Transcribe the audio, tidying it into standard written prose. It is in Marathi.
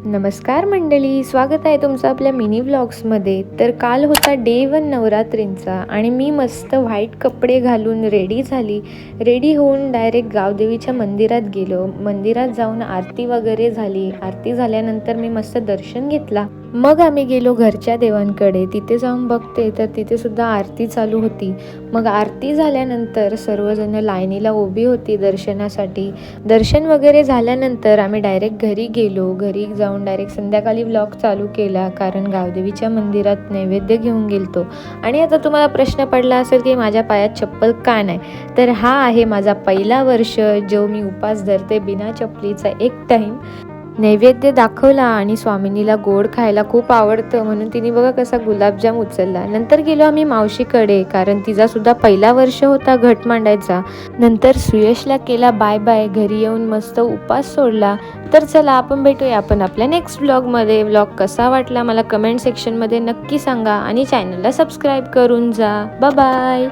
नमस्कार मंडळी, स्वागत आहे तुमचं आपल्या मिनी व्लॉग्समध्ये. तर काल होता डे 1 नवरात्रींचा आणि मी मस्त व्हाईट कपडे घालून रेडी होऊन डायरेक्ट गावदेवीच्या मंदिरात गेलो. मंदिरात जाऊन आरती वगैरे झाली. आरती झाल्यानंतर मी मस्त दर्शन घेतला. मग आम्ही गेलो घरच्या देवांकडे. तिथे जाऊन बघते तर तिथे सुद्धा आरती चालू होती. मग आरती झाल्यानंतर सर्वजण लाईनीला उभी होती दर्शनासाठी. दर्शन वगैरे झाल्यानंतर आम्ही डायरेक्ट घरी गेलो. घरी जाऊन डायरेक्ट संध्याकाळी व्लॉग चालू केला, कारण गावदेवीच्या मंदिरात नैवेद्य घेऊन गेलतो. आणि आता तुम्हाला प्रश्न पडला असेल की माझ्या पायात चप्पल का नाही, तर हा आहे माझा पहिला वर्ष जो मी उपास धरते बिना चपलीचा. एक टाईम नैवेद्य दाखवला आणि स्वामिनीला गोड खायला खूप आवडतं म्हणून तिने बघा कसा गुलाबजाम उचलला. नंतर गेलो आम्ही मावशीकडे, कारण तिचा सुद्धा पहिला वर्ष होता घट मांडायचा. नंतर सुयशला केला बाय बाय. घरी येऊन मस्त उपास सोडला. तर चला आपण भेटूया आपण आपल्या नेक्स्ट व्लॉगमध्ये. व्लॉग कसा वाटला मला कमेंट सेक्शनमध्ये नक्की सांगा आणि चॅनलला सबस्क्राईब करून जा. Bye bye.